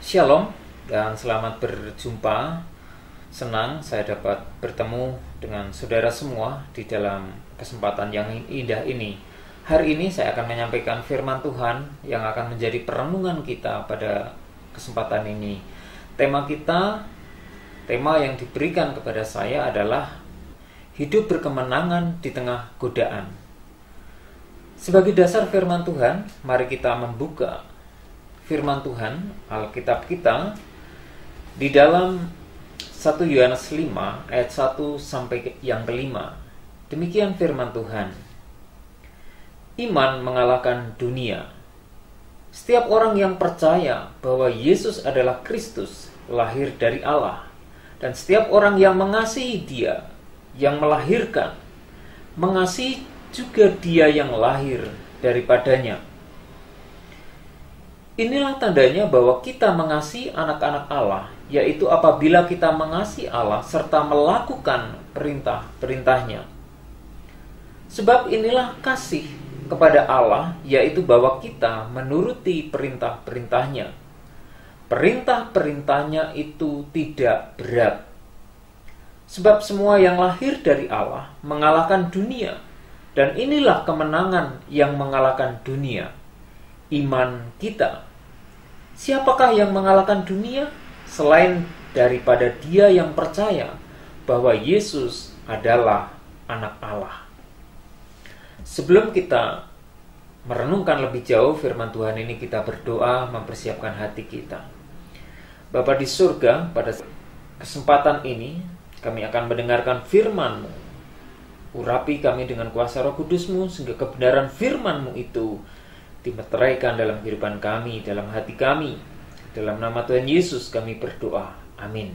Shalom dan selamat berjumpa. Senang saya dapat bertemu dengan saudara semua di dalam kesempatan yang indah ini. Hari ini saya akan menyampaikan firman Tuhan yang akan menjadi perenungan kita pada kesempatan ini. Tema yang diberikan kepada saya adalah hidup berkemenangan di tengah godaan. Sebagai dasar firman Tuhan, mari kita membuka firman Tuhan, Alkitab kita, di dalam 1 Yohanes 5 ayat 1 sampai yang kelima. Demikian firman Tuhan. Iman mengalahkan dunia. Setiap orang yang percaya bahwa Yesus adalah Kristus, lahir dari Allah, dan setiap orang yang mengasihi Dia, yang melahirkan, mengasihi juga Dia yang lahir daripadanya. Inilah tandanya bahwa kita mengasihi anak-anak Allah, yaitu apabila kita mengasihi Allah serta melakukan perintah-perintahnya. Sebab inilah kasih kepada Allah, yaitu bahwa kita menuruti perintah-perintahnya. Perintah-perintahnya itu tidak berat. Sebab semua yang lahir dari Allah mengalahkan dunia, dan inilah kemenangan yang mengalahkan dunia, iman kita. Siapakah yang mengalahkan dunia selain daripada dia yang percaya bahwa Yesus adalah anak Allah? Sebelum kita merenungkan lebih jauh firman Tuhan ini, kita berdoa mempersiapkan hati kita. Bapa di surga, pada kesempatan ini kami akan mendengarkan firman-Mu. Urapi kami dengan kuasa Roh Kudus-Mu sehingga kebenaran firman-Mu itu dimeteraikan dalam kehidupan kami, dalam hati kami. Dalam nama Tuhan Yesus kami berdoa. Amin.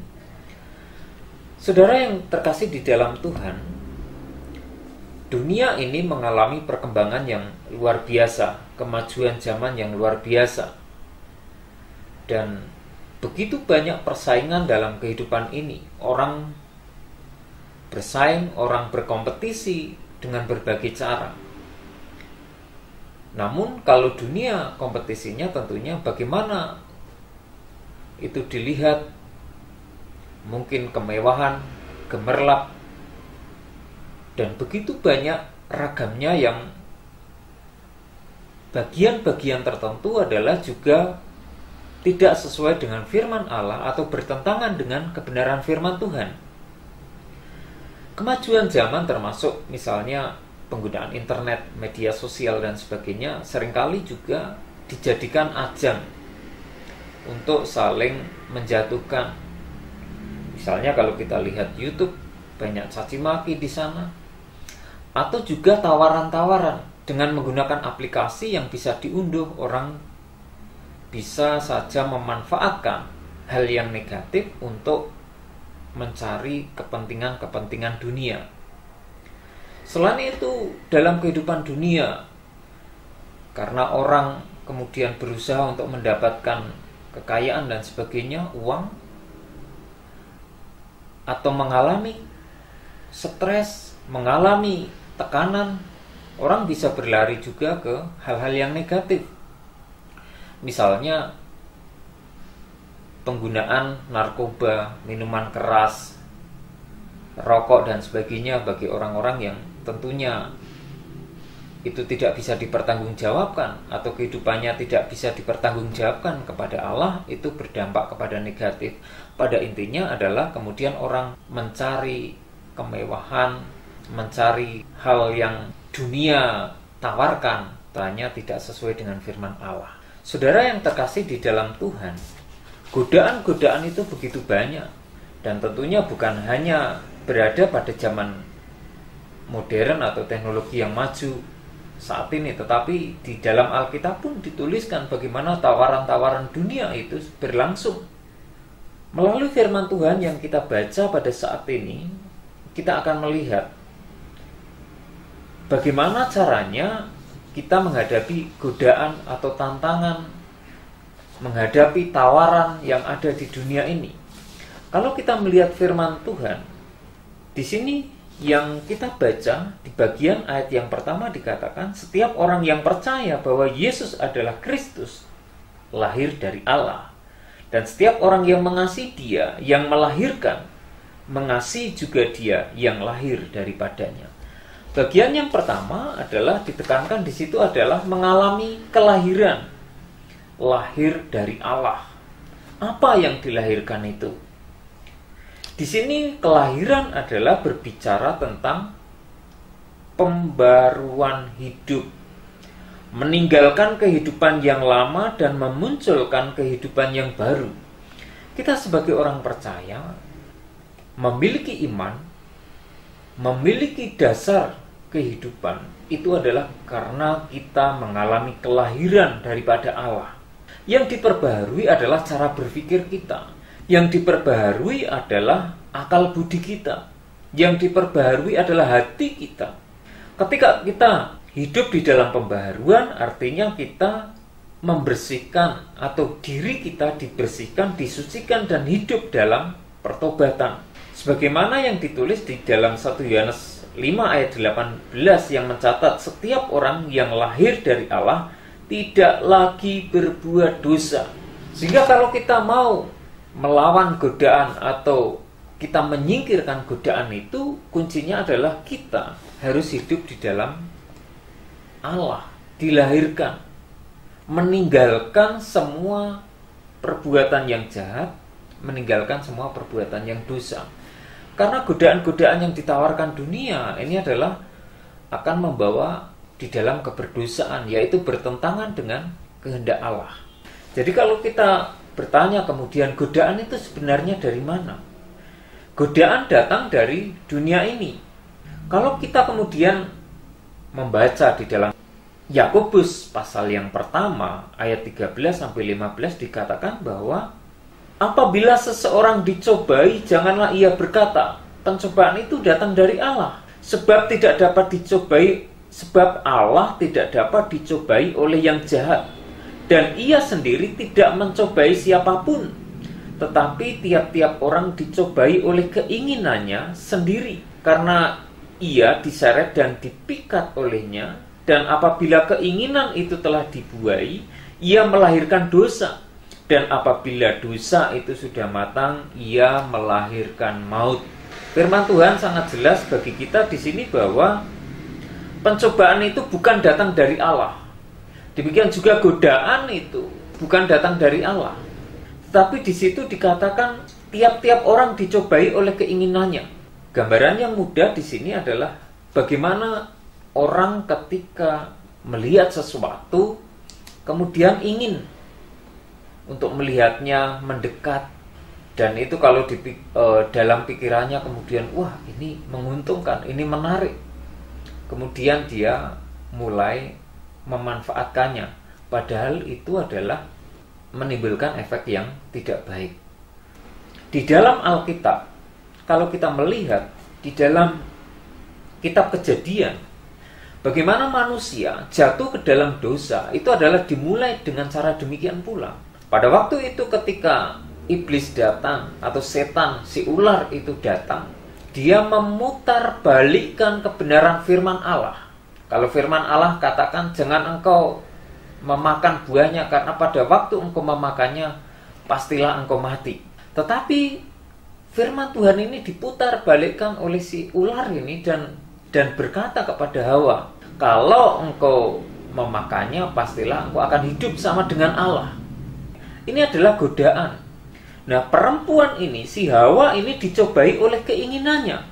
Saudara yang terkasih di dalam Tuhan, dunia ini mengalami perkembangan yang luar biasa, kemajuan zaman yang luar biasa. Dan begitu banyak persaingan dalam kehidupan ini. Orang bersaing, orang berkompetisi dengan berbagai cara. Namun kalau dunia kompetisinya tentunya bagaimana itu dilihat, mungkin kemewahan, gemerlap, dan begitu banyak ragamnya yang bagian-bagian tertentu adalah juga tidak sesuai dengan firman Allah atau bertentangan dengan kebenaran firman Tuhan. Kemajuan zaman termasuk misalnya penggunaan internet, media sosial, dan sebagainya seringkali juga dijadikan ajang untuk saling menjatuhkan. Misalnya kalau kita lihat YouTube, banyak caci maki di sana. Atau juga tawaran-tawaran dengan menggunakan aplikasi yang bisa diunduh. Orang bisa saja memanfaatkan hal yang negatif untuk mencari kepentingan-kepentingan dunia. Selain itu, dalam kehidupan dunia, karena orang kemudian berusaha untuk mendapatkan kekayaan dan sebagainya, uang, atau mengalami stres, mengalami tekanan, orang bisa berlari juga ke hal-hal yang negatif. Misalnya, penggunaan narkoba, minuman keras, rokok, dan sebagainya bagi orang-orang yang tentunya itu tidak bisa dipertanggungjawabkan atau kehidupannya tidak bisa dipertanggungjawabkan kepada Allah, itu berdampak kepada negatif. Pada intinya adalah kemudian orang mencari kemewahan, mencari hal yang dunia tawarkan, tanya tidak sesuai dengan firman Allah. Saudara yang terkasih di dalam Tuhan, godaan-godaan itu begitu banyak, dan tentunya bukan hanya berada pada zaman modern atau teknologi yang maju saat ini, tetapi di dalam Alkitab pun dituliskan bagaimana tawaran-tawaran dunia itu berlangsung. Melalui firman Tuhan yang kita baca pada saat ini, kita akan melihat bagaimana caranya kita menghadapi godaan atau tantangan, menghadapi tawaran yang ada di dunia ini. Kalau kita melihat firman Tuhan, di sini yang kita baca di bagian ayat yang pertama dikatakan, setiap orang yang percaya bahwa Yesus adalah Kristus, lahir dari Allah, Dan setiap orang yang mengasihi Dia yang melahirkan, mengasihi juga Dia yang lahir daripadanya. Bagian yang pertama adalah ditekankan di situ adalah mengalami kelahiran, lahir dari Allah. Apa yang dilahirkan itu? Di sini kelahiran adalah berbicara tentang pembaruan hidup, meninggalkan kehidupan yang lama dan memunculkan kehidupan yang baru. Kita sebagai orang percaya memiliki iman, memiliki dasar kehidupan, itu adalah karena kita mengalami kelahiran daripada Allah. Yang diperbaharui adalah cara berpikir kita. Yang diperbaharui adalah akal budi kita. Yang diperbaharui adalah hati kita. Ketika kita hidup di dalam pembaharuan, artinya kita membersihkan atau diri kita dibersihkan, disucikan dan hidup dalam pertobatan. Sebagaimana yang ditulis di dalam 1 Yohanes 5 ayat 18 yang mencatat setiap orang yang lahir dari Allah tidak lagi berbuat dosa. Sehingga kalau kita mau melawan godaan atau kita menyingkirkan godaan itu, kuncinya adalah kita harus hidup di dalam Allah, dilahirkan, meninggalkan semua perbuatan yang jahat, meninggalkan semua perbuatan yang dosa. Karena godaan-godaan yang ditawarkan dunia ini adalah akan membawa di dalam keberdosaan, yaitu bertentangan dengan kehendak Allah. Jadi kalau kita bertanya kemudian godaan itu sebenarnya dari mana? Godaan datang dari dunia ini. Kalau kita kemudian membaca di dalam Yakobus pasal yang pertama ayat 13-15 dikatakan bahwa apabila seseorang dicobai, janganlah ia berkata, pencobaan itu datang dari Allah. Sebab Allah tidak dapat dicobai oleh yang jahat. Dan ia sendiri tidak mencobai siapapun. Tetapi tiap-tiap orang dicobai oleh keinginannya sendiri. Karena ia diseret dan dipikat olehnya. Dan apabila keinginan itu telah dibuai, ia melahirkan dosa. Dan apabila dosa itu sudah matang, ia melahirkan maut. Firman Tuhan sangat jelas bagi kita di sini bahwa pencobaan itu bukan datang dari Allah. Demikian juga godaan itu bukan datang dari Allah. Tapi di situ dikatakan tiap-tiap orang dicobai oleh keinginannya. Gambaran yang mudah di sini adalah bagaimana orang ketika melihat sesuatu kemudian ingin untuk melihatnya mendekat, dan itu kalau dalam pikirannya kemudian wah ini menguntungkan, ini menarik, kemudian dia mulai memanfaatkannya, padahal itu adalah menimbulkan efek yang tidak baik. Di dalam Alkitab, kalau kita melihat di dalam kitab Kejadian, bagaimana manusia jatuh ke dalam dosa, itu adalah dimulai dengan cara demikian pula. Pada waktu itu ketika iblis datang atau setan, si ular itu datang, dia memutarbalikkan kebenaran firman Allah. Kalau firman Allah katakan jangan engkau memakan buahnya karena pada waktu engkau memakannya pastilah engkau mati. Tetapi firman Tuhan ini diputarbalikkan oleh si ular ini dan berkata kepada Hawa, kalau engkau memakannya pastilah engkau akan hidup sama dengan Allah. Ini adalah godaan. Nah, perempuan ini, si Hawa ini dicobai oleh keinginannya.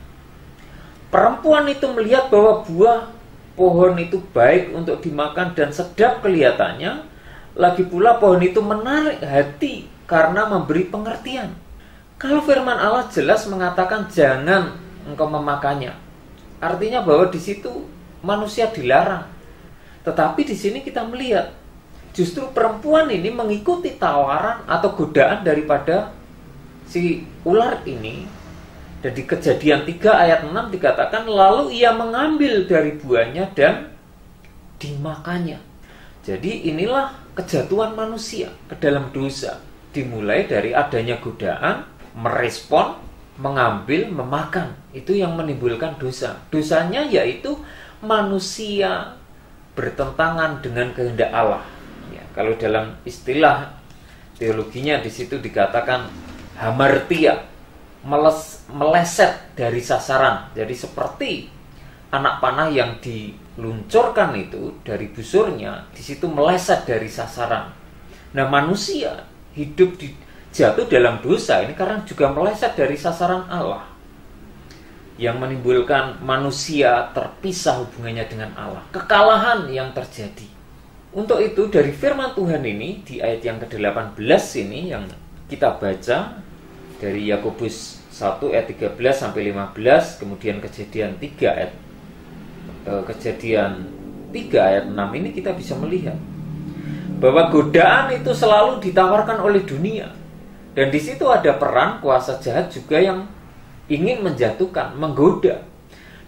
Perempuan itu melihat bahwa buah pohon itu baik untuk dimakan dan sedap kelihatannya. Lagi pula pohon itu menarik hati karena memberi pengertian. Kalau firman Allah jelas mengatakan jangan engkau memakannya, artinya bahwa di situ manusia dilarang. Tetapi di sini kita melihat justru perempuan ini mengikuti tawaran atau godaan daripada si ular ini. Dan di Kejadian 3 ayat 6 dikatakan lalu ia mengambil dari buahnya dan dimakannya. Jadi inilah kejatuhan manusia ke dalam dosa. Dimulai dari adanya godaan, merespon, mengambil, memakan. Itu yang menimbulkan dosa. Dosanya yaitu manusia bertentangan dengan kehendak Allah. Ya, kalau dalam istilah teologinya di situ dikatakan hamartia, meleset dari sasaran. Jadi seperti anak panah yang diluncurkan itu dari busurnya, di situ meleset dari sasaran. Nah, manusia hidup jatuh dalam dosa ini karena juga meleset dari sasaran Allah, yang menimbulkan manusia terpisah hubungannya dengan Allah, kekalahan yang terjadi. Untuk itu dari firman Tuhan ini di ayat yang ke-18 ini yang kita baca dari Yakobus 1 ayat 13 sampai 15, kemudian Kejadian 3 ayat 6 ini kita bisa melihat bahwa godaan itu selalu ditawarkan oleh dunia. Dan di situ ada peran kuasa jahat juga yang ingin menjatuhkan, menggoda.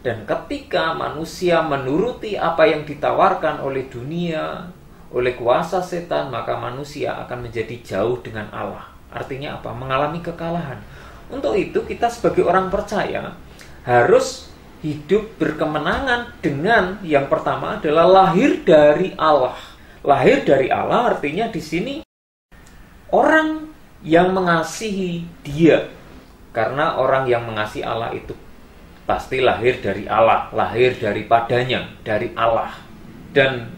Dan ketika manusia menuruti apa yang ditawarkan oleh dunia, oleh kuasa setan, maka manusia akan menjadi jauh dengan Allah. Artinya apa? Mengalami kekalahan. Untuk itu kita sebagai orang percaya harus hidup berkemenangan dengan yang pertama adalah lahir dari Allah. Lahir dari Allah artinya di sini orang yang mengasihi Dia. Karena orang yang mengasihi Allah itu pasti lahir dari Allah, lahir daripadanya, dari Allah. Dan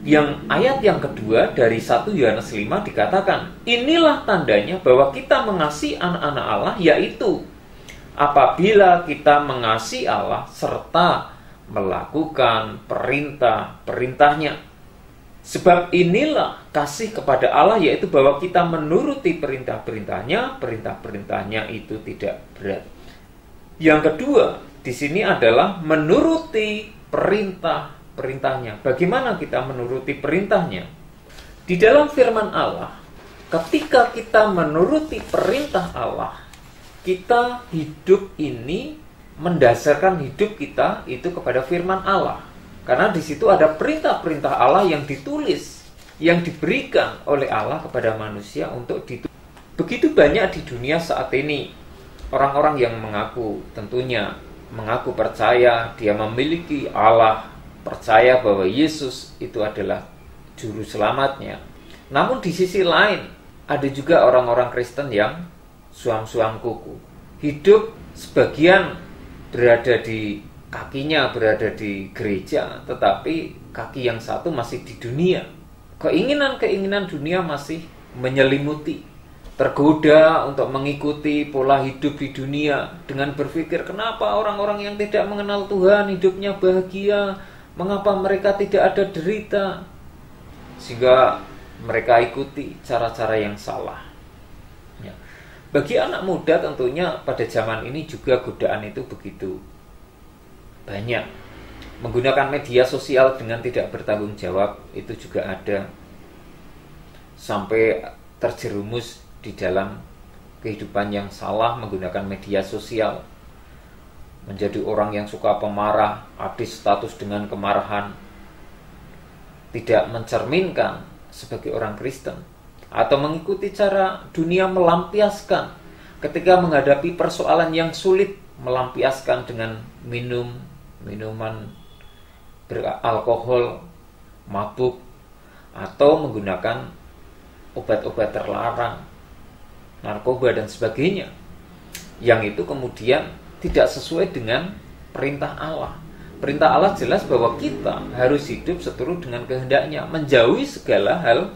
yang ayat yang kedua dari 1 Yohanes 5 dikatakan, inilah tandanya bahwa kita mengasihi anak-anak Allah, yaitu apabila kita mengasihi Allah serta melakukan perintah-perintahnya. Sebab inilah kasih kepada Allah, yaitu bahwa kita menuruti perintah-perintahnya. Perintah-perintahnya itu tidak berat. Yang kedua di sini adalah menuruti perintah-perintahnya. Bagaimana kita menuruti perintahnya? Di dalam firman Allah, ketika kita menuruti perintah Allah, kita hidup ini mendasarkan hidup kita itu kepada firman Allah. Karena di situ ada perintah-perintah Allah yang ditulis, yang diberikan oleh Allah kepada manusia untuk ditulis. Begitu banyak di dunia saat ini orang-orang yang tentunya mengaku percaya, dia memiliki Allah, percaya bahwa Yesus itu adalah juru selamatnya. Namun di sisi lain ada juga orang-orang Kristen yang suam-suam kuku. Hidup sebagian berada di kakinya berada di gereja, tetapi kaki yang satu masih di dunia. Keinginan-keinginan dunia masih menyelimuti, tergoda untuk mengikuti pola hidup di dunia dengan berpikir, kenapa orang-orang yang tidak mengenal Tuhan hidupnya bahagia, mengapa mereka tidak ada derita, sehingga mereka ikuti cara-cara yang salah. Ya. Bagi anak muda tentunya pada zaman ini juga godaan itu begitu banyak. Menggunakan media sosial dengan tidak bertanggung jawab itu juga ada, sampai terjerumus di dalam kehidupan yang salah menggunakan media sosial, menjadi orang yang suka pemarah, update status dengan kemarahan, tidak mencerminkan sebagai orang Kristen, atau mengikuti cara dunia melampiaskan ketika menghadapi persoalan yang sulit, melampiaskan dengan minuman beralkohol, mabuk, atau menggunakan obat-obat terlarang, narkoba dan sebagainya, yang itu kemudian tidak sesuai dengan perintah Allah. Perintah Allah jelas bahwa kita harus hidup seturut dengan kehendaknya, menjauhi segala hal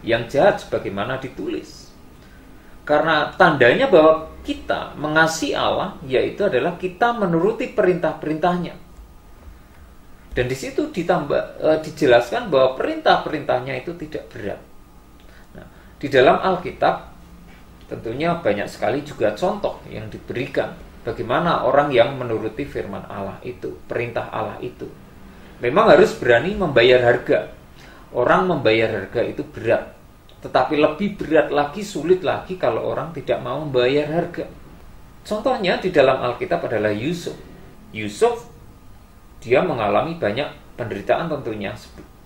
yang jahat sebagaimana ditulis. Karena tandanya bahwa kita mengasihi Allah yaitu adalah kita menuruti perintah-perintahnya. Dan di situ dijelaskan bahwa perintah-perintahnya itu tidak berat. Nah, di dalam Alkitab tentunya banyak sekali juga contoh yang diberikan bagaimana orang yang menuruti firman Allah itu, perintah Allah itu. Memang harus berani membayar harga. Orang membayar harga itu berat, tetapi lebih berat lagi, sulit lagi kalau orang tidak mau membayar harga. Contohnya di dalam Alkitab adalah Yusuf. Yusuf, dia mengalami banyak penderitaan tentunya.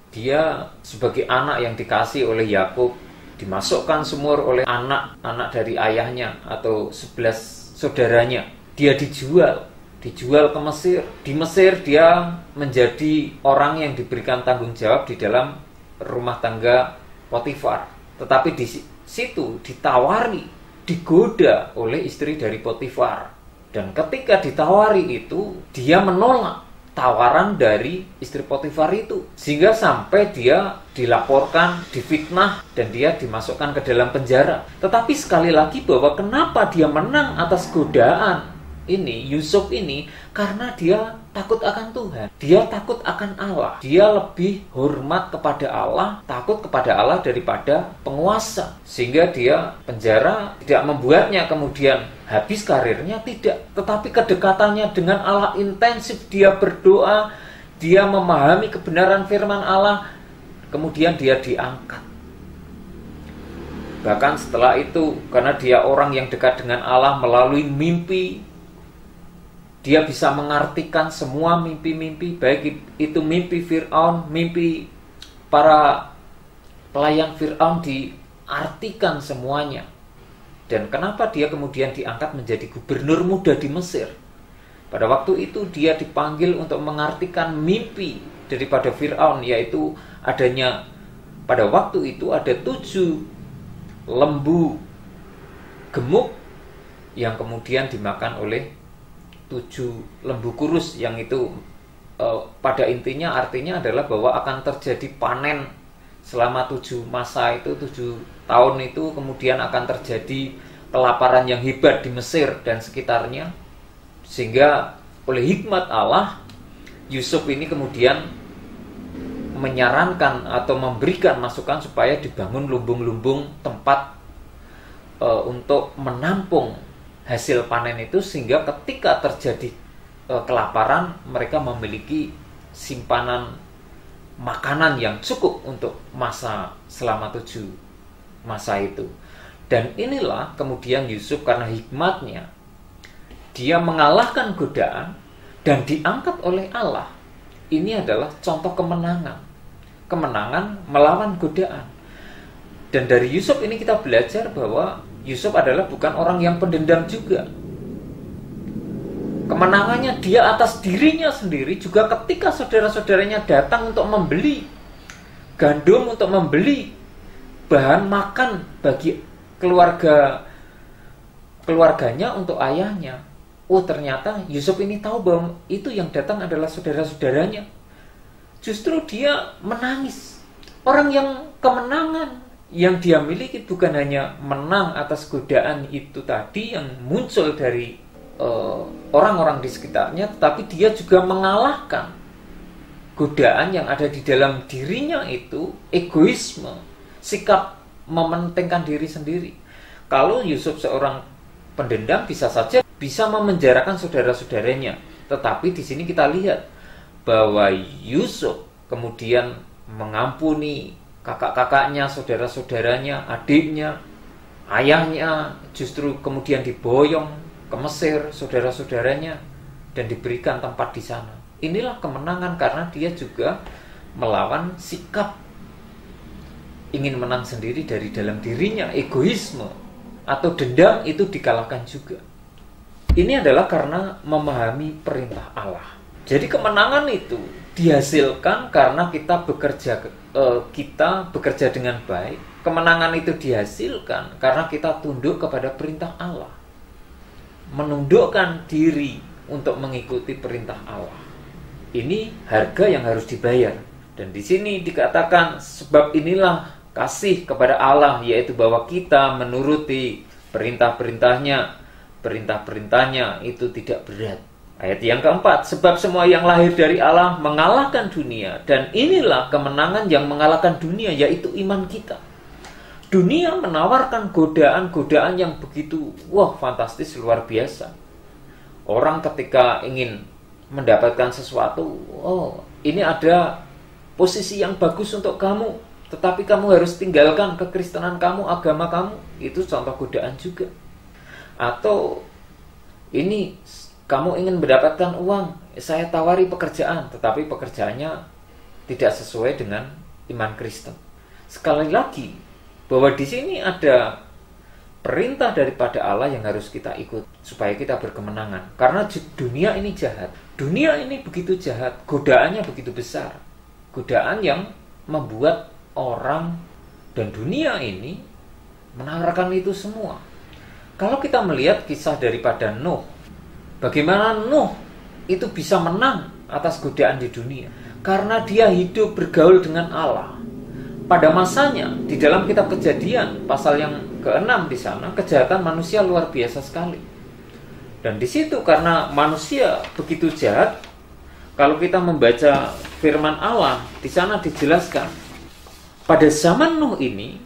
Dia sebagai anak yang dikasih oleh Yakub, dimasukkan sumur oleh anak-anak dari ayahnya atau 11 saudaranya. Dia dijual ke Mesir. Di Mesir dia menjadi orang yang diberikan tanggung jawab di dalam rumah tangga Potifar. Tetapi situ ditawari, digoda oleh istri dari Potifar. Dan ketika ditawari itu, dia menolak tawaran dari istri Potifar itu, sehingga sampai dia dilaporkan, difitnah, dan dia dimasukkan ke dalam penjara. Tetapi sekali lagi bahwa kenapa dia menang atas godaan ini, Yusuf ini, karena dia takut akan Tuhan, dia takut akan Allah, dia lebih hormat kepada Allah, takut kepada Allah daripada penguasa, sehingga dia penjara tidak membuatnya kemudian habis karirnya, tidak, tetapi kedekatannya dengan Allah intensif, dia berdoa, dia memahami kebenaran firman Allah, kemudian dia diangkat. Bahkan setelah itu, karena dia orang yang dekat dengan Allah melalui mimpi, dia bisa mengartikan semua mimpi-mimpi, baik itu mimpi Fir'aun, mimpi para pelayan Fir'aun, diartikan semuanya. Dan kenapa dia kemudian diangkat menjadi gubernur muda di Mesir? Pada waktu itu dia dipanggil untuk mengartikan mimpi daripada Fir'aun, yaitu adanya pada waktu itu ada 7 lembu gemuk yang kemudian dimakan oleh 7 lembu kurus, yang itu pada intinya artinya adalah bahwa akan terjadi panen selama 7 masa itu, 7 tahun itu, kemudian akan terjadi kelaparan yang hebat di Mesir dan sekitarnya. Sehingga oleh hikmat Allah, Yusuf ini kemudian menyarankan atau memberikan masukan supaya dibangun lumbung-lumbung tempat untuk menampung hasil panen itu, sehingga ketika terjadi kelaparan, mereka memiliki simpanan makanan yang cukup untuk masa selama 7 masa itu. Dan inilah kemudian Yusuf, karena hikmatnya dia mengalahkan godaan dan diangkat oleh Allah. Ini adalah contoh kemenangan melawan godaan. Dan dari Yusuf ini kita belajar bahwa Yusuf adalah bukan orang yang pendendam juga. Kemenangannya dia atas dirinya sendiri, juga ketika saudara-saudaranya datang untuk membeli gandum, untuk membeli bahan makan bagi keluarganya untuk ayahnya. Oh, ternyata Yusuf ini tahu bahwa itu yang datang adalah saudara-saudaranya. Justru dia menangis. Orang yang kemenangan yang dia miliki bukan hanya menang atas godaan itu tadi yang muncul dari orang-orang di sekitarnya, tetapi dia juga mengalahkan godaan yang ada di dalam dirinya, itu egoisme, sikap mementingkan diri sendiri. Kalau Yusuf seorang pendendam, bisa saja bisa memenjarakan saudara-saudaranya, tetapi di sini kita lihat bahwa Yusuf kemudian mengampuni kakak-kakaknya, saudara-saudaranya, adiknya, ayahnya, justru kemudian diboyong ke Mesir saudara-saudaranya dan diberikan tempat di sana. Inilah kemenangan, karena dia juga melawan sikap ingin menang sendiri dari dalam dirinya, egoisme atau dendam itu dikalahkan juga. Ini adalah karena memahami perintah Allah. Jadi kemenangan itu dihasilkan karena kita bekerja dengan baik. Kemenangan itu dihasilkan karena kita tunduk kepada perintah Allah, menundukkan diri untuk mengikuti perintah Allah. Ini harga yang harus dibayar. Dan di sini dikatakan, sebab inilah kasih kepada Allah, yaitu bahwa kita menuruti perintah-perintahnya itu tidak berat. Ayat yang keempat, sebab semua yang lahir dari Allah mengalahkan dunia, dan inilah kemenangan yang mengalahkan dunia, yaitu iman kita. Dunia menawarkan godaan-godaan yang begitu fantastis, luar biasa. Orang ketika ingin mendapatkan sesuatu, ini ada posisi yang bagus untuk kamu, tetapi kamu harus tinggalkan kekristenan kamu, agama kamu. Itu contoh godaan juga. Atau ini kamu ingin mendapatkan uang, saya tawari pekerjaan, tetapi pekerjaannya tidak sesuai dengan iman Kristen. Sekali lagi, bahwa di sini ada perintah daripada Allah yang harus kita ikut supaya kita berkemenangan. Karena dunia ini jahat, dunia ini begitu jahat, godaannya begitu besar, godaan yang membuat orang dan dunia ini menawarkan itu semua. Kalau kita melihat kisah daripada Nuh, bagaimana Nuh itu bisa menang atas godaan di dunia, karena dia hidup bergaul dengan Allah. Pada masanya, di dalam kitab Kejadian pasal yang ke-6 di sana, kejahatan manusia luar biasa sekali. Dan di situ karena manusia begitu jahat, kalau kita membaca firman Allah, di sana dijelaskan pada zaman Nuh ini,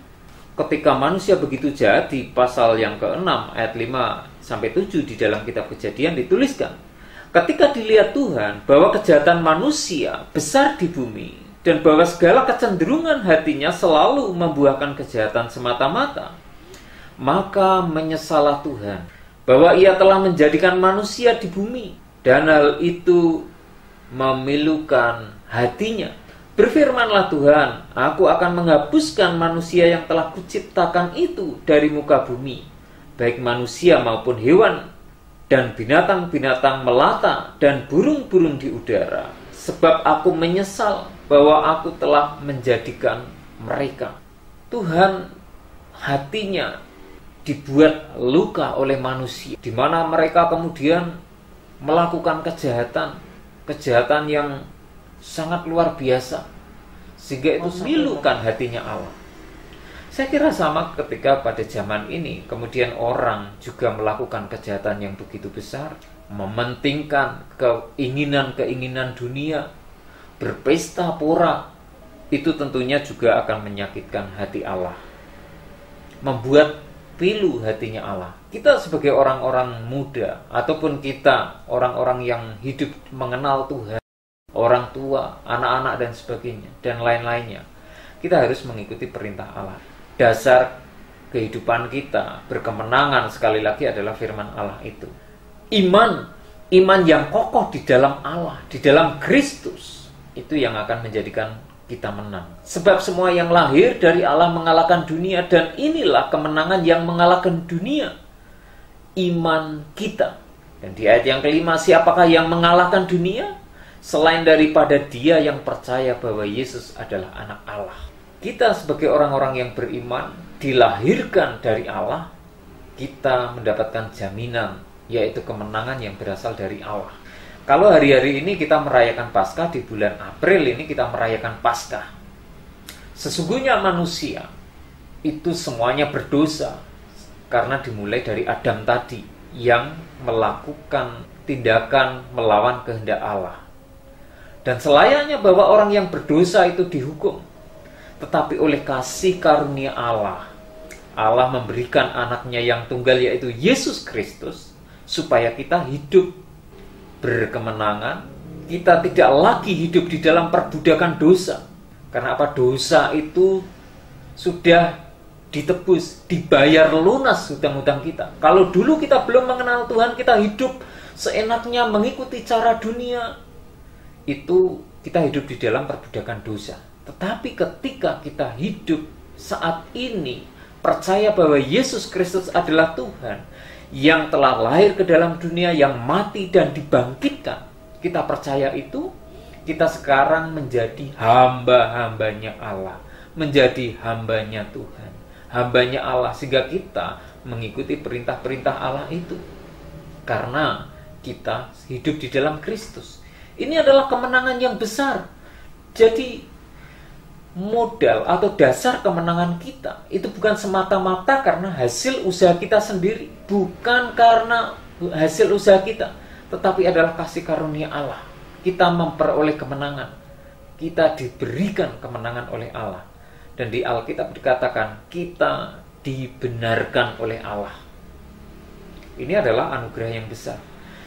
ketika manusia begitu jahat, di pasal yang ke-6 ayat 5-7 di dalam kitab Kejadian dituliskan, ketika dilihat Tuhan bahwa kejahatan manusia besar di bumi, dan bahwa segala kecenderungan hatinya selalu membuahkan kejahatan semata-mata, maka menyesalah Tuhan bahwa ia telah menjadikan manusia di bumi, dan hal itu memilukan hatinya. Berfirmanlah Tuhan, aku akan menghapuskan manusia yang telah kuciptakan itu dari muka bumi, baik manusia maupun hewan, dan binatang-binatang melata, dan burung-burung di udara, sebab aku menyesal bahwa aku telah menjadikan mereka. Tuhan hatinya dibuat luka oleh manusia, di mana mereka kemudian melakukan kejahatan yang sangat luar biasa, sehingga itu memilukan hatinya Allah. Saya kira sama ketika pada zaman ini kemudian orang juga melakukan kejahatan yang begitu besar, mementingkan keinginan-keinginan dunia, berpesta pora, itu tentunya juga akan menyakitkan hati Allah, membuat pilu hatinya Allah. Kita sebagai orang-orang muda, ataupun kita orang-orang yang hidup mengenal Tuhan, orang tua, anak-anak dan sebagainya, dan lain-lainnya, kita harus mengikuti perintah Allah. Dasar kehidupan kita berkemenangan sekali lagi adalah firman Allah itu. Iman yang kokoh di dalam Allah, di dalam Kristus, itu yang akan menjadikan kita menang. Sebab semua yang lahir dari Allah mengalahkan dunia, dan inilah kemenangan yang mengalahkan dunia, iman kita. Dan di ayat yang kelima, siapakah yang mengalahkan dunia? Selain daripada dia yang percaya bahwa Yesus adalah anak Allah. Kita sebagai orang-orang yang beriman, dilahirkan dari Allah, kita mendapatkan jaminan, yaitu kemenangan yang berasal dari Allah. Kalau hari-hari ini kita merayakan Paskah, di bulan April ini kita merayakan Paskah, sesungguhnya manusia itu semuanya berdosa, karena dimulai dari Adam tadi, yang melakukan tindakan melawan kehendak Allah. Dan selayaknya bahwa orang yang berdosa itu dihukum. Tetapi oleh kasih karunia Allah, Allah memberikan anaknya yang tunggal, yaitu Yesus Kristus, supaya kita hidup berkemenangan. Kita tidak lagi hidup di dalam perbudakan dosa. Karena apa? Dosa itu sudah ditebus, dibayar lunas hutang-hutang kita. Kalau dulu kita belum mengenal Tuhan, kita hidup seenaknya mengikuti cara dunia, itu kita hidup di dalam perbudakan dosa. Tetapi ketika kita hidup saat ini, percaya bahwa Yesus Kristus adalah Tuhan yang telah lahir ke dalam dunia, yang mati dan dibangkitkan, kita percaya itu, kita sekarang menjadi hamba-hambanya Allah, menjadi hambanya Tuhan, hambanya Allah, sehingga kita mengikuti perintah-perintah Allah itu, karena kita hidup di dalam Kristus. Ini adalah kemenangan yang besar. Jadi modal atau dasar kemenangan kita itu bukan semata-mata karena hasil usaha kita sendiri, bukan karena hasil usaha kita, tetapi adalah kasih karunia Allah. Kita memperoleh kemenangan, kita diberikan kemenangan oleh Allah. Dan di Alkitab dikatakan kita dibenarkan oleh Allah. Ini adalah anugerah yang besar.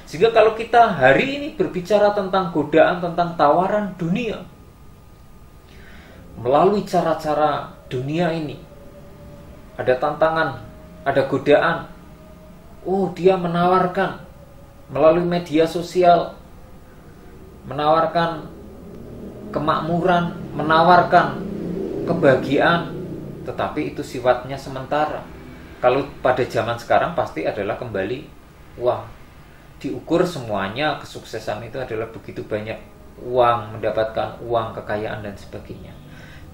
Sehingga kalau kita hari ini berbicara tentang godaan, tentang tawaran dunia, melalui cara-cara dunia ini, ada tantangan, ada godaan. Oh, dia menawarkan melalui media sosial, menawarkan kemakmuran, menawarkan kebahagiaan, tetapi itu sifatnya sementara. Kalau pada zaman sekarang pasti adalah kembali uang. Diukur semuanya, kesuksesan itu adalah begitu banyak uang, mendapatkan uang, kekayaan dan sebagainya.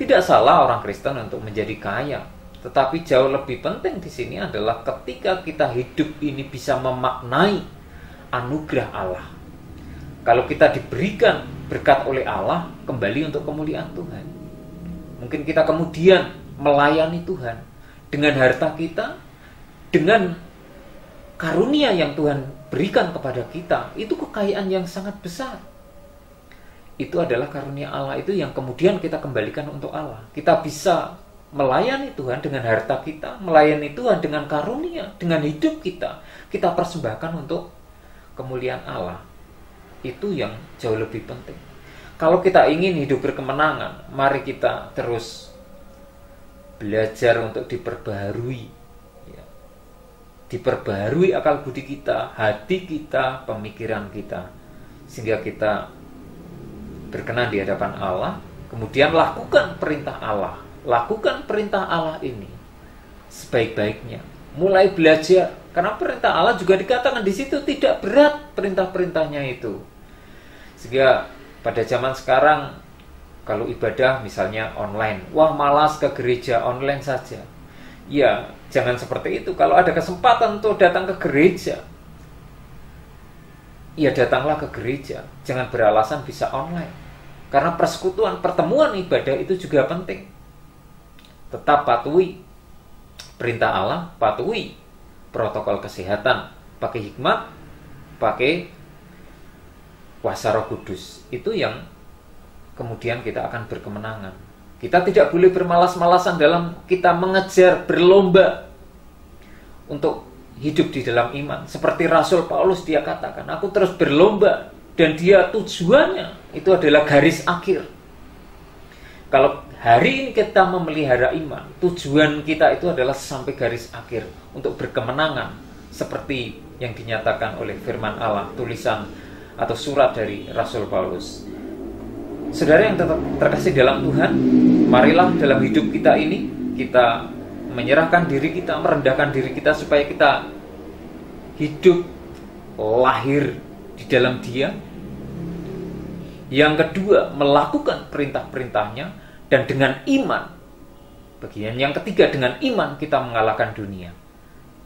Tidak salah orang Kristen untuk menjadi kaya, Tetapi jauh lebih penting di sini adalah ketika kita hidup ini bisa memaknai anugerah Allah. Kalau kita diberikan berkat oleh Allah, kembali untuk kemuliaan Tuhan. Mungkin kita kemudian melayani Tuhan dengan harta kita, dengan karunia yang Tuhan berikan kepada kita. Itu kekayaan yang sangat besar. Itu adalah karunia Allah itu yang kemudian kita kembalikan untuk Allah. Kita bisa melayani Tuhan dengan harta kita, melayani Tuhan dengan karunia, dengan hidup kita. Kita persembahkan untuk kemuliaan Allah. Itu yang jauh lebih penting. Kalau kita ingin hidup berkemenangan, mari kita terus belajar untuk diperbaharui. Ya. Diperbaharui akal budi kita, hati kita, pemikiran kita. Sehingga kita berkenan di hadapan Allah, kemudian lakukan perintah Allah. Lakukan perintah Allah ini sebaik-baiknya. Mulai belajar, karena perintah Allah juga dikatakan di situ tidak berat perintah-perintahnya itu. Sehingga pada zaman sekarang kalau ibadah misalnya online, wah malas ke gereja, online saja. Ya, jangan seperti itu. Kalau ada kesempatan untuk datang ke gereja, ya datanglah ke gereja. Jangan beralasan bisa online. Karena persekutuan, pertemuan ibadah itu juga penting. Tetap patuhi perintah Allah, patuhi protokol kesehatan, pakai hikmat, pakai kuasa Roh Kudus. Itu yang kemudian kita akan berkemenangan. Kita tidak boleh bermalas-malasan dalam kita mengejar, berlomba untuk hidup di dalam iman. Seperti Rasul Paulus, dia katakan, aku terus berlomba, dan dia tujuannya itu adalah garis akhir. Kalau hari ini kita memelihara iman, tujuan kita itu adalah sampai garis akhir untuk berkemenangan seperti yang dinyatakan oleh firman Allah, tulisan atau surat dari Rasul Paulus. Saudara yang terkasih dalam Tuhan, marilah dalam hidup kita ini kita menyerahkan diri kita, merendahkan diri kita supaya kita hidup lahir di dalam Dia. Yang kedua, melakukan perintah-perintahnya, dan dengan iman. Bagian yang ketiga, dengan iman kita mengalahkan dunia.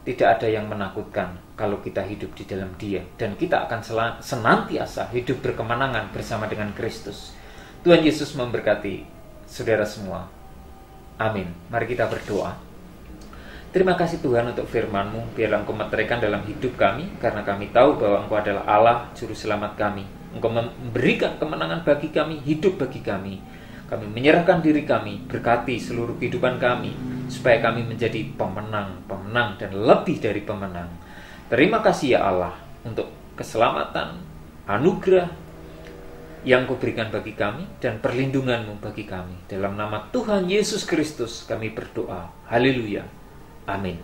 Tidak ada yang menakutkan kalau kita hidup di dalam Dia, dan kita akan senantiasa hidup berkemenangan bersama dengan Kristus. Tuhan Yesus memberkati saudara semua. Amin. Mari kita berdoa. Terima kasih Tuhan untuk firman-Mu. Biarlah Engkau meteraikan dalam hidup kami, karena kami tahu bahwa Engkau adalah Allah, Juru Selamat kami. Engkau memberikan kemenangan bagi kami, hidup bagi kami. Kami menyerahkan diri kami, berkati seluruh kehidupan kami, supaya kami menjadi pemenang, dan lebih dari pemenang. Terima kasih ya Allah, untuk keselamatan, anugerah yang Kau berikan bagi kami, dan perlindungan-Mu bagi kami. Dalam nama Tuhan Yesus Kristus kami berdoa. Haleluya. Amin.